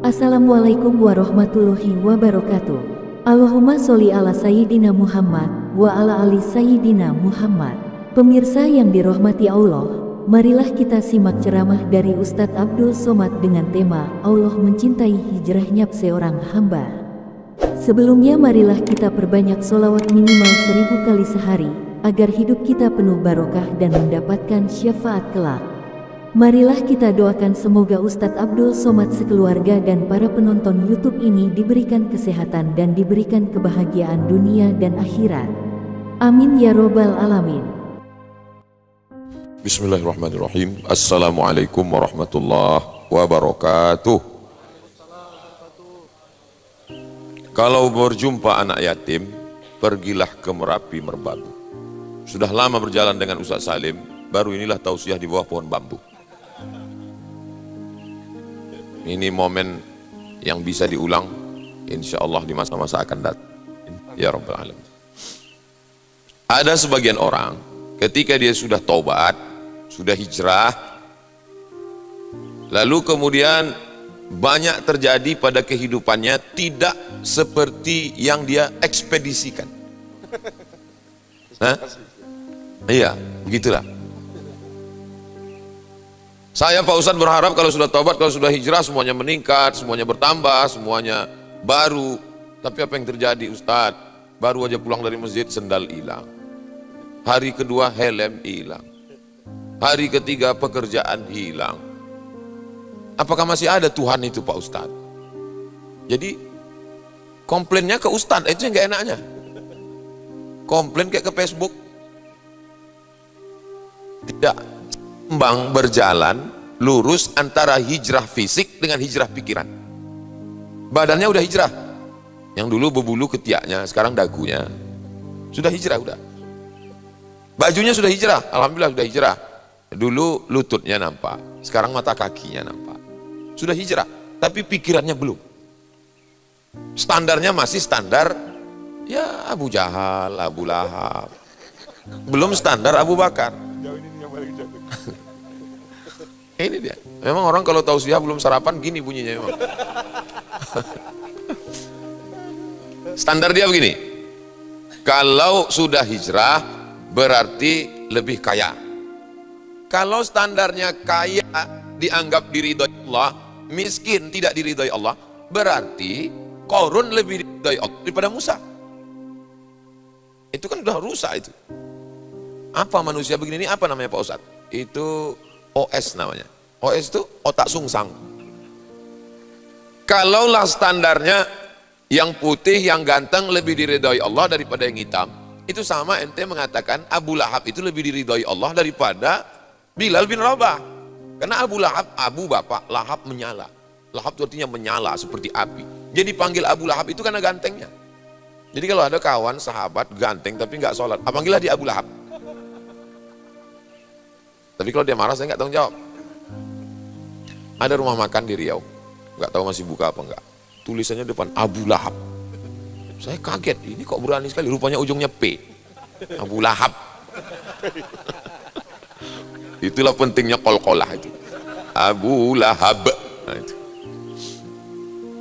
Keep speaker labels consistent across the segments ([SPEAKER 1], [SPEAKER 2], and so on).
[SPEAKER 1] Assalamualaikum warahmatullahi wabarakatuh. Allahumma sholli ala Sayyidina Muhammad wa ala ali Sayyidina Muhammad. Pemirsa yang dirahmati Allah, marilah kita simak ceramah dari Ustadz Abdul Somad dengan tema Allah mencintai hijrahnya seorang hamba. Sebelumnya marilah kita perbanyak sholawat minimal 1000 kali sehari, agar hidup kita penuh barokah dan mendapatkan syafaat kelak. Marilah kita doakan semoga Ustadz Abdul Somad sekeluarga dan para penonton YouTube ini diberikan kesehatan dan diberikan kebahagiaan dunia dan akhirat. Amin ya robbal alamin.
[SPEAKER 2] Bismillahirrahmanirrahim. Assalamualaikum warahmatullahi wabarakatuh. Kalau berjumpa anak yatim, pergilah ke Merapi Merbabu. Sudah lama berjalan dengan Ustaz Salim, baru inilah tausiah di bawah pohon bambu. Ini momen yang bisa diulang, insya Allah di masa-masa akan datang. Ya Rabbal Alamin. Ada sebagian orang, ketika dia sudah taubat, sudah hijrah, lalu kemudian banyak terjadi pada kehidupannya tidak seperti yang dia ekspedisikan. Hah? Iya, begitulah. Saya Pak Ustadz berharap kalau sudah taubat, kalau sudah hijrah semuanya meningkat, semuanya bertambah, semuanya baru. Tapi apa yang terjadi Ustadz? Baru aja pulang dari masjid sendal hilang. Hari kedua helm hilang. Hari ketiga pekerjaan hilang. Apakah masih ada Tuhan itu Pak Ustadz? Jadi komplainnya ke Ustadz, itu yang gak enaknya. Komplain kayak ke Facebook. Tidak seimbang berjalan lurus antara hijrah fisik dengan hijrah pikiran. Badannya udah hijrah, yang dulu berbulu ketiaknya, sekarang dagunya sudah hijrah, udah. Bajunya sudah hijrah, alhamdulillah sudah hijrah. Dulu lututnya nampak, sekarang mata kakinya nampak, sudah hijrah. Tapi pikirannya belum. Standarnya masih standar ya Abu Jahal, Abu Lahab, belum standar Abu Bakar. Ini dia. Memang orang kalau tausiah belum sarapan gini bunyinya memang. Standar dia begini. Kalau sudah hijrah berarti lebih kaya. Kalau standarnya kaya dianggap diridhoi Allah, miskin tidak diridhoi Allah, berarti Qarun lebih diridhoi Allah daripada Musa. Itu kan udah rusak itu. Apa manusia begini ini apa namanya Pak Ustadz? Itu OS namanya. OS itu otak sungsang. Kalaulah standarnya yang putih, yang ganteng lebih diridhoi Allah daripada yang hitam, itu sama ente mengatakan Abu Lahab itu lebih diridhoi Allah daripada Bilal bin Rabah. Karena Abu Lahab, Abu bapak, Lahab menyala. Lahab itu artinya menyala seperti api. Jadi panggil Abu Lahab itu karena gantengnya. Jadi kalau ada kawan, sahabat, ganteng tapi nggak sholat, panggillah dia Abu Lahab. Tapi kalau dia marah saya nggak tanggung jawab. Ada rumah makan di Riau, nggak tahu masih buka apa enggak. Tulisannya depan Abu Lahab. Saya kaget, ini kok berani sekali. Rupanya ujungnya P. Abu Lahab. Itulah pentingnya kol-kolah itu. Abu Lahab. Nah, itu.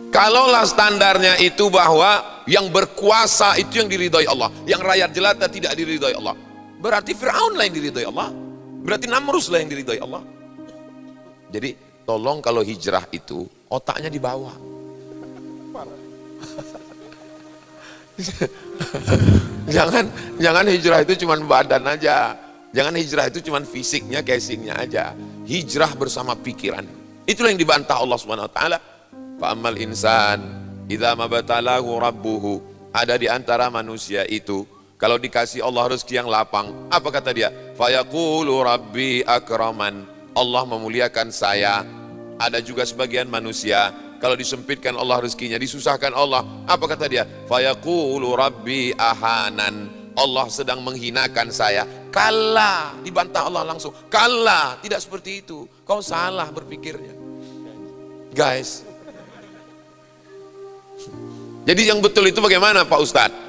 [SPEAKER 2] Kalaulah standarnya itu bahwa yang berkuasa itu yang diridhoi Allah, yang rakyat jelata tidak diridhoi Allah, berarti Fir'aun lah yang diridhoi Allah. Berarti Namrus lah yang diridhoi Allah. Jadi tolong kalau hijrah itu otaknya dibawa. jangan hijrah itu cuma badan aja. Jangan hijrah itu cuma fisiknya, casingnya aja. Hijrah bersama pikiran. Itulah yang dibantah Allah Subhanahu wa taala. Fa ammal insan idza mabtalahu rabbuhu. Ada di antara manusia itu kalau dikasih Allah rezeki yang lapang, apa kata dia? Fayaqulu rabbi akraman. Allah memuliakan saya. Ada juga sebagian manusia, kalau disempitkan Allah rezekinya, disusahkan Allah, apa kata dia? Fayaqulu rabbi ahanan. Allah sedang menghinakan saya. Kalla, dibantah Allah langsung. Kalla, tidak seperti itu. Kau salah berpikirnya. Guys. Jadi yang betul itu bagaimana Pak Ustadz?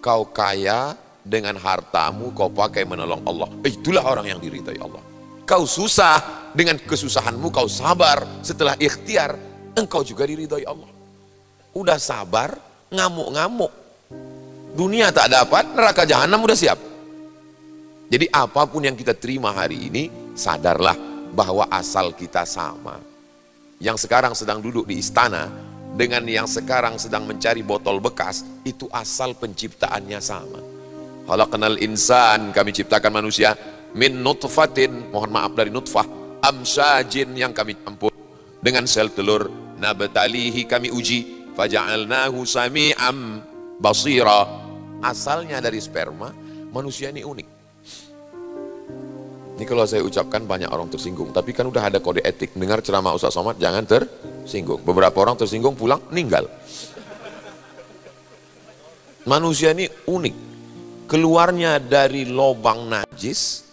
[SPEAKER 2] Kau kaya dengan hartamu kau pakai menolong Allah, itulah orang yang diridhai Allah. Kau susah dengan kesusahanmu kau sabar setelah ikhtiar, engkau juga diridhoi Allah. Udah sabar, ngamuk-ngamuk. Dunia tak dapat, neraka jahanam udah siap. Jadi apapun yang kita terima hari ini, sadarlah bahwa asal kita sama. Yang sekarang sedang duduk di istana, dengan yang sekarang sedang mencari botol bekas, itu asal penciptaannya sama. Khalaqnal insan, kami ciptakan manusia, min nutfatin, mohon maaf dari nutfah, amsyajin yang kami campur dengan sel telur, nabtalihi kami uji, faja'alnahu sami'am basira. Asalnya dari sperma, manusia ini unik. Ini kalau saya ucapkan banyak orang tersinggung, tapi kan udah ada kode etik. Dengar ceramah Ustaz Somad jangan tersinggung. Beberapa orang tersinggung pulang meninggal. Manusia ini unik. Keluarnya dari lubang najis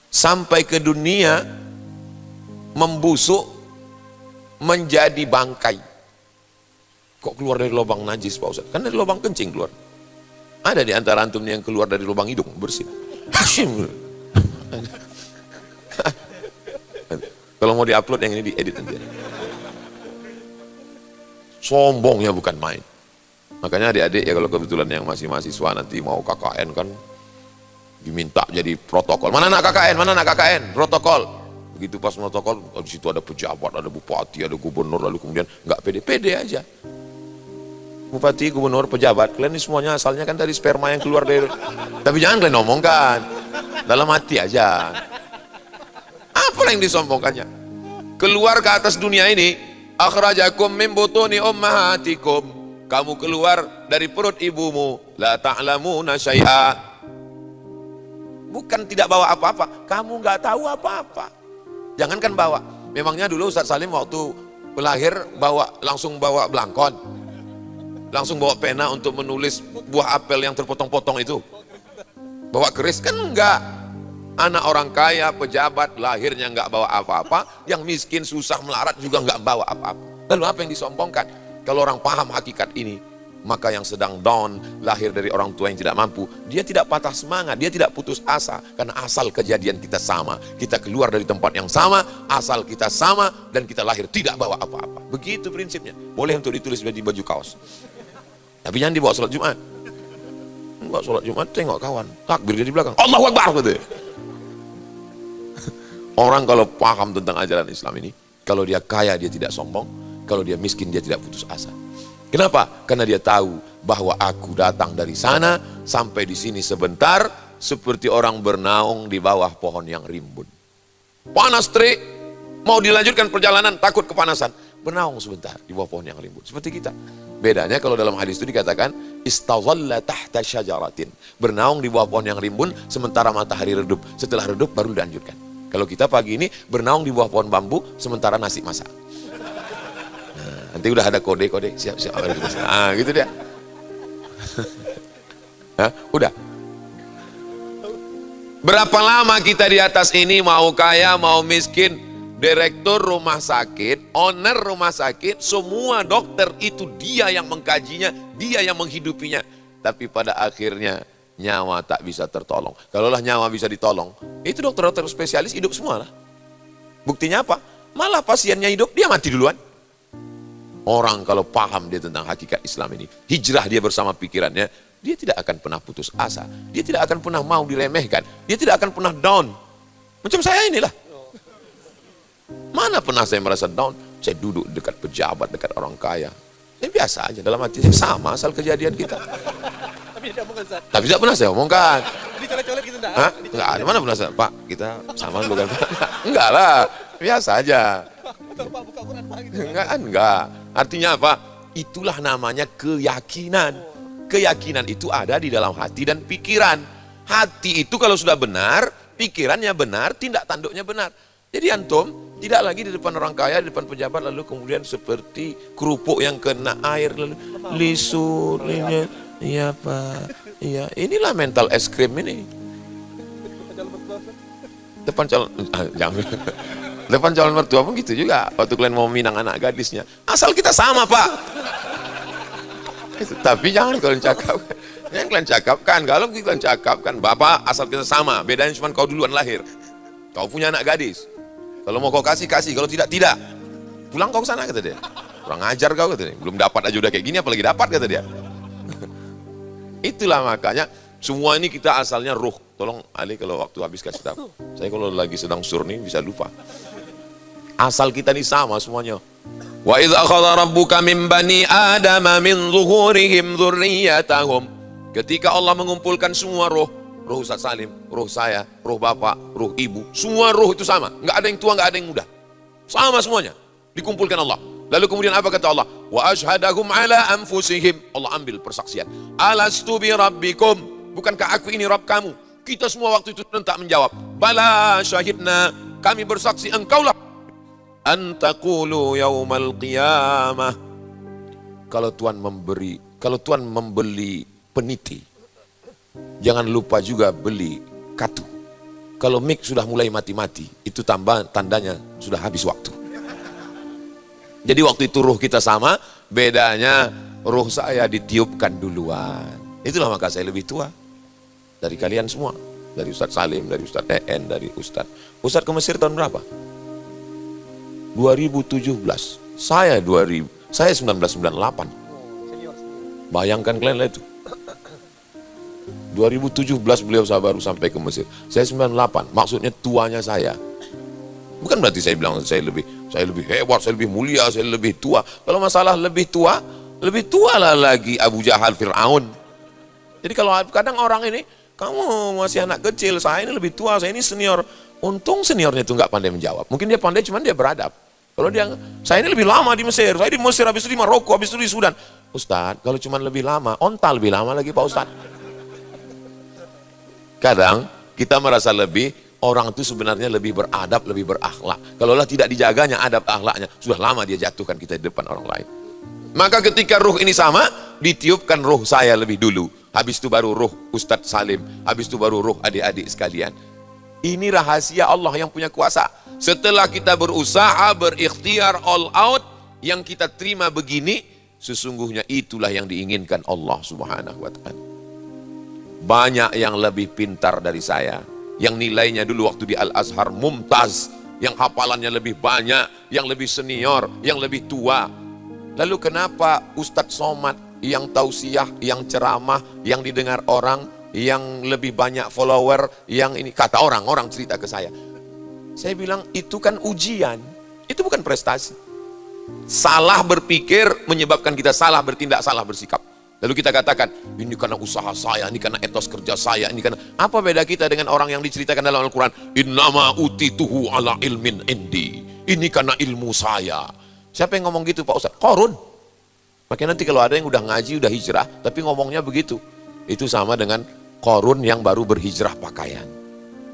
[SPEAKER 2] sampai ke dunia membusuk menjadi bangkai. Kok keluar dari lubang najis Pak Ustaz? Kan dari lubang kencing keluar. Ada di antara antum yang keluar dari lubang hidung bersih. Kalau mau diupload yang ini diedit aja. Sombongnya bukan main. Makanya adik-adik ya kalau kebetulan yang masih mahasiswa nanti mau KKN kan diminta jadi protokol. Mana anak KKN? Mana anak KKN? Protokol. Begitu pas protokol, di situ ada pejabat, ada bupati, ada gubernur, lalu kemudian nggak pede-pede aja. Bupati, gubernur, pejabat, kalian ini semuanya asalnya kan dari sperma yang keluar dari. Tapi jangan kalian omongkan, dalam hati aja. Apa yang disombongkannya? Keluar ke atas dunia ini, akhrajakum min butuni ummahatikum. Kamu keluar dari perut ibumu, la ta'lamuna syai'a. Bukan tidak bawa apa-apa, kamu nggak tahu apa-apa. Jangankan bawa. Memangnya dulu Ustaz Salim waktu lahir langsung bawa belangkon. Langsung bawa pena untuk menulis buah apel yang terpotong-potong itu. Bawa keris kan enggak. Anak orang kaya, pejabat, lahirnya enggak bawa apa-apa. Yang miskin, susah, melarat juga enggak bawa apa-apa. Lalu apa yang disombongkan? Kalau orang paham hakikat ini, maka yang sedang down, lahir dari orang tua yang tidak mampu, dia tidak patah semangat, dia tidak putus asa. Karena asal kejadian kita sama. Kita keluar dari tempat yang sama, asal kita sama, dan kita lahir tidak bawa apa-apa. Begitu prinsipnya. Boleh untuk ditulis di baju kaos. Tapi jangan dibawa sholat Jumat. Bawa sholat Jumat, tengok kawan. Takbir dia di belakang. Allahu Akbar. Gitu. Orang kalau paham tentang ajaran Islam ini, kalau dia kaya dia tidak sombong, kalau dia miskin dia tidak putus asa. Kenapa? Karena dia tahu bahwa aku datang dari sana sampai di sini sebentar seperti orang bernaung di bawah pohon yang rimbun. Panas terik, mau dilanjutkan perjalanan takut kepanasan, bernaung sebentar di bawah pohon yang rimbun. Seperti kita. Bedanya kalau dalam hadis itu dikatakan istazalla tahta syajaratin, bernaung di bawah pohon yang rimbun sementara matahari redup. Setelah redup baru dilanjutkan. Kalau kita pagi ini bernaung di bawah pohon bambu sementara nasi masak. Nanti udah ada kode-kode, siap-siap. Nah, gitu dia. Hah? Udah. Berapa lama kita di atas ini, mau kaya, mau miskin, direktur rumah sakit, owner rumah sakit, semua dokter itu dia yang mengkajinya, dia yang menghidupinya. Tapi pada akhirnya nyawa tak bisa tertolong. Kalaulah nyawa bisa ditolong, itu dokter-dokter spesialis hidup semua lah. Buktinya apa? Malah pasiennya hidup, dia mati duluan. Orang kalau paham dia tentang hakikat Islam ini, hijrah dia bersama pikirannya, dia tidak akan pernah putus asa. Dia tidak akan pernah mau diremehkan. Dia tidak akan pernah down. Macam saya inilah. Mana pernah saya merasa down? Saya duduk dekat pejabat, dekat orang kaya. Ya biasa aja, dalam hati saya sama asal kejadian kita. Tapi tidak pernah saya omongkan.
[SPEAKER 3] Dicolek-colek gitu enggak?
[SPEAKER 2] Hah? Enggak ada, mana pernah saya, Pak, kita sama bukan? Enggak lah, biasa aja.
[SPEAKER 3] Atau Pak buka Quran Pak gitu.
[SPEAKER 2] Enggak. Artinya apa? Itulah namanya keyakinan. Keyakinan itu ada di dalam hati dan pikiran. Hati itu kalau sudah benar, pikirannya benar, tindak tanduknya benar. Jadi antum tidak lagi di depan orang kaya, di depan pejabat, lalu kemudian seperti kerupuk yang kena air, lalu lisurnya, iya Pak, iya. Inilah mental es krim ini. Depan calon, jangan. Depan calon mertua pun gitu juga. Waktu kalian mau minang anak gadisnya, asal kita sama Pak. Tapi jangan kalian cakapkan. Yang kalian cakapkan, kalau kalian cakapkan, Bapak asal kita sama. Bedanya cuma kau duluan lahir. Kau punya anak gadis. Kalau mau kau kasih, kasih. Kalau tidak, tidak. pulang kau ke sana, kata dia. Kurang ajar kau, kata dia. Belum dapat aja udah kayak gini, apalagi dapat, kata dia. Itulah makanya semua ini kita asalnya ruh. Tolong Ali kalau waktu habis kasih tahu. Saya kalau lagi sedang sur nih bisa lupa. Asal kita ini sama semuanya. Wa idza akhadha rabbuka min bani adama min zuhurihim dzurriyyatahum. Ketika Allah mengumpulkan semua roh Ustaz Salim, roh saya, roh bapak, roh ibu, semua roh itu sama. Enggak ada yang tua, enggak ada yang muda. Sama semuanya. Dikumpulkan Allah. Lalu kemudian apa kata Allah? Wa ashhadahum ala anfusihim. Allah ambil persaksian. Alastu bi rabbikum. Bukankah aku ini Rabb kamu? Kita semua waktu itu tak menjawab. Bala syahidna. Kami bersaksi engkaulah. Antaqulu yaumal qiyamah. Kalau Tuhan membeli peniti, jangan lupa juga beli katu. Kalau mic sudah mulai mati-mati, itu tandanya sudah habis waktu. Jadi waktu itu ruh kita sama, bedanya ruh saya ditiupkan duluan. Itulah maka saya lebih tua dari kalian semua. Dari Ustaz Salim, dari Ustaz EN, dari Ustaz ke Mesir tahun berapa? 2017. Saya 1998. Bayangkan kalian lah itu. 2017 beliau baru sampai ke Mesir. Saya 98. Maksudnya tuanya saya. Bukan berarti saya bilang saya lebih hebat, saya lebih mulia, saya lebih tua. Kalau masalah lebih tua lah lagi Abu Jahal, Fir'aun. Jadi kalau kadang orang ini, kamu masih anak kecil, saya ini lebih tua, saya ini senior. Untung seniornya itu nggak pandai menjawab. Mungkin dia pandai, cuman dia beradab. Kalau dia, saya ini lebih lama di Mesir, saya di Mesir, habis itu di Maroko, habis itu di Sudan. Ustadz, kalau cuma lebih lama, onta lebih lama lagi Pak Ustadz. Kadang kita merasa orang itu sebenarnya lebih beradab, lebih berakhlak. Kalaulah tidak dijaganya adab akhlaknya, sudah lama dia jatuhkan kita di depan orang lain. Maka ketika ruh ini sama, ditiupkan ruh saya lebih dulu. Habis itu baru ruh Ustadz Salim, habis itu baru ruh adik-adik sekalian. Ini rahasia Allah yang punya kuasa. Setelah kita berusaha, berikhtiar all out, yang kita terima begini, sesungguhnya itulah yang diinginkan Allah Subhanahu wa ta'ala. Banyak yang lebih pintar dari saya, yang nilainya dulu waktu di Al-Azhar mumtaz, yang hafalannya lebih banyak, yang lebih senior, yang lebih tua. Lalu kenapa Ustadz Somad yang tausiah, yang ceramah, yang didengar orang, yang lebih banyak follower, yang ini kata orang cerita ke saya. Saya bilang itu kan ujian, itu bukan prestasi. Salah berpikir menyebabkan kita salah bertindak, salah bersikap. Lalu kita katakan, ini karena usaha saya, ini karena etos kerja saya, ini karena... Apa beda kita dengan orang yang diceritakan dalam Al-Quran? Innama utituhu ala ilmin indi. Ini karena ilmu saya. Siapa yang ngomong gitu Pak Ustaz? Qarun. Makanya nanti kalau ada yang udah ngaji, udah hijrah, tapi ngomongnya begitu. Itu sama dengan Qarun yang baru berhijrah pakaian.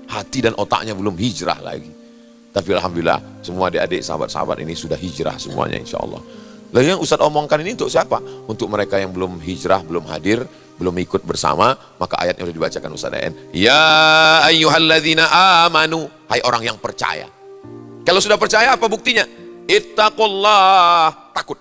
[SPEAKER 2] Hati dan otaknya belum hijrah lagi. Tapi alhamdulillah semua adik-adik sahabat-sahabat ini sudah hijrah semuanya insya Allah. Lalu yang Ustaz omongkan ini untuk siapa? Untuk mereka yang belum hijrah, belum hadir, belum ikut bersama. Maka ayatnya sudah dibacakan Ustaz EN. Ya ayyuhalladzina amanu. Hai orang yang percaya. Kalau sudah percaya apa buktinya? Ittaqullah. Takut.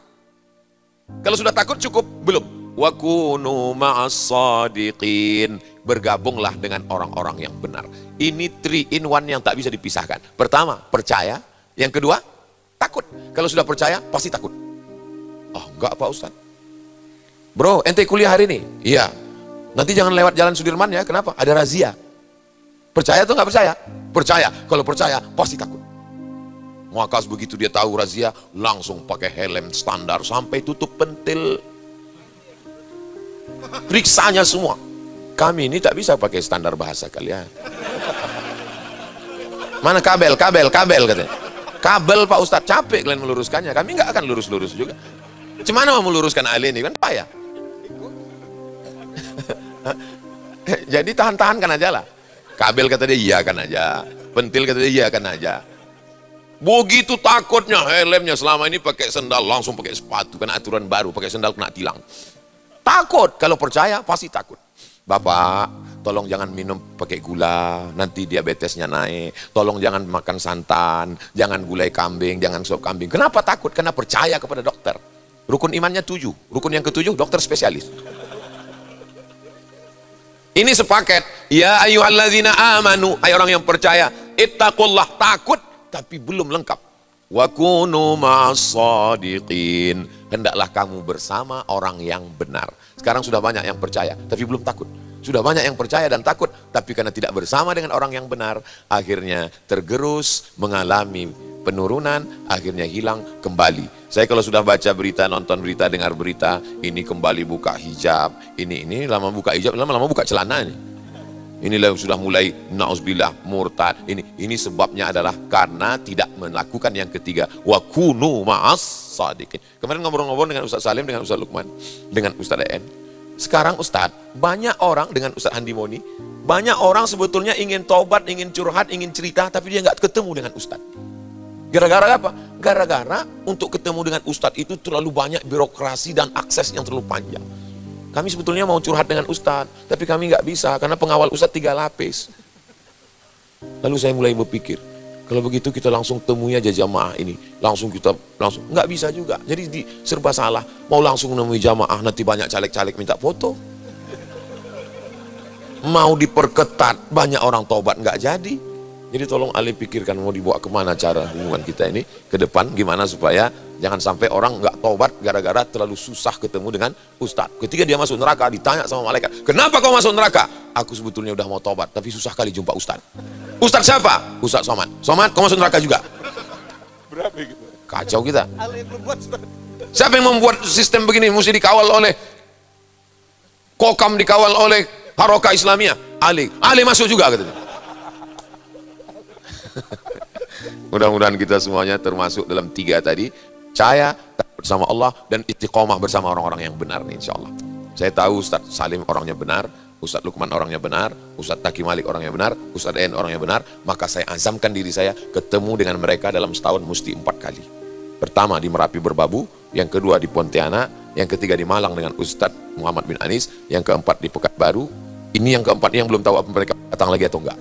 [SPEAKER 2] Kalau sudah takut cukup? Belum. Wa kunu ma'as-sadiqin. Bergabunglah dengan orang-orang yang benar. Ini 3 in 1 yang tak bisa dipisahkan. Pertama, percaya. Yang kedua, takut. Kalau sudah percaya, pasti takut. Oh, enggak Pak Ustaz. Bro, ente kuliah hari ini? Iya. Nanti jangan lewat jalan Sudirman ya. Kenapa? Ada razia. Percaya atau nggak percaya? Percaya. Kalau percaya, pasti takut. Maka begitu dia tahu razia, langsung pakai helm standar sampai tutup pentil. Periksanya semua. Kami ini tak bisa pakai standar bahasa kalian. Mana kabel katanya. Kabel Pak Ustadz, capek kalian meluruskannya. Kami nggak akan lurus-lurus juga. Gimana mau meluruskan Ali ini kan payah. Jadi tahan-tahankan aja lah. Kabel kata dia iya kan aja. Pentil kata dia iya kan aja. Begitu takutnya helmnya selama ini pakai sendal langsung pakai sepatu karena aturan baru pakai sendal kena tilang. Takut. Kalau percaya pasti takut. Bapak, tolong jangan minum pakai gula, nanti diabetesnya naik. Tolong jangan makan santan, jangan gulai kambing, jangan sop kambing. Kenapa takut? Karena percaya kepada dokter. Rukun imannya 7. Rukun yang ke-7 dokter spesialis. Ini sepaket. Ya ayyuhalladzina amanu, hai orang yang percaya. Ittaqullah, takut tapi belum lengkap. Wa kunu ma'as-shadiqin. Hendaklah kamu bersama orang yang benar. Sekarang sudah banyak yang percaya, tapi belum takut. Sudah banyak yang percaya dan takut, tapi karena tidak bersama dengan orang yang benar, akhirnya tergerus, mengalami penurunan, akhirnya hilang kembali. Saya kalau sudah baca berita, nonton berita, dengar berita, ini kembali buka hijab, ini lama buka hijab, lama-lama buka celana ini. Inilah sudah mulai na'udzubillah murtad. Ini sebabnya adalah karena tidak melakukan yang ketiga, wa kunu ma'as shadiqin. Kemarin ngobrol-ngobrol dengan Ustaz Salim, dengan Ustaz Lukman, dengan Ustaz En. Sekarang Ustaz, banyak orang dengan Ustaz Handi Moni, banyak orang sebetulnya ingin taubat, ingin curhat, ingin cerita, tapi dia nggak ketemu dengan Ustaz. Gara-gara apa? Gara-gara untuk ketemu dengan Ustaz itu terlalu banyak birokrasi dan akses yang terlalu panjang. Kami sebetulnya mau curhat dengan Ustaz, tapi kami nggak bisa karena pengawal Ustaz 3 lapis. Lalu saya mulai berpikir, kalau begitu kita langsung temui aja jamaah ini, langsung nggak bisa juga. Jadi serba salah. Mau langsung menemui jamaah, nanti banyak caleg-caleg minta foto. Mau diperketat, banyak orang taubat nggak jadi. Jadi tolong Ali pikirkan mau dibawa kemana cara hubungan kita ini ke depan, gimana supaya jangan sampai orang nggak taubat gara-gara terlalu susah ketemu dengan Ustadz. Ketika dia masuk neraka ditanya sama malaikat, kenapa kau masuk neraka? Aku sebetulnya udah mau taubat, tapi susah kali jumpa Ustadz. Ustadz siapa? Ustadz Somad. Somad, kau masuk neraka juga?
[SPEAKER 3] Berapa gitu?
[SPEAKER 2] Kacau kita.
[SPEAKER 3] Ali yang membuat.
[SPEAKER 2] Siapa yang membuat sistem begini? Mesti dikawal oleh Kokam, dikawal oleh Haroka Islamiyah. Ali masuk juga katanya. Mudah-mudahan kita semuanya termasuk dalam 3 tadi, percaya bersama Allah dan istiqomah bersama orang-orang yang benar, insya Allah. Saya tahu Ustaz Salim orangnya benar, Ustaz Lukman orangnya benar, Ustaz Taki Malik orangnya benar, Ustaz En orangnya benar, maka saya azamkan diri saya ketemu dengan mereka dalam setahun mesti 4 kali. Pertama di Merapi Berbabu, yang kedua di Pontianak, yang ketiga di Malang dengan Ustaz Muhammad bin Anis, yang keempat di Pekanbaru. Ini yang keempat yang belum tahu apa mereka datang lagi atau enggak.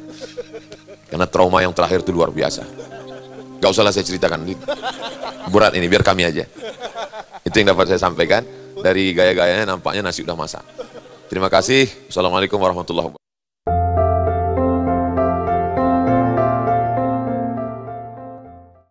[SPEAKER 2] Karena trauma yang terakhir itu luar biasa. Gak usahlah saya ceritakan, berat ini, biar kami aja. Itu yang dapat saya sampaikan. Dari gaya-gayanya nampaknya nasi udah masak. Terima kasih. Assalamualaikum warahmatullahi wabarakatuh.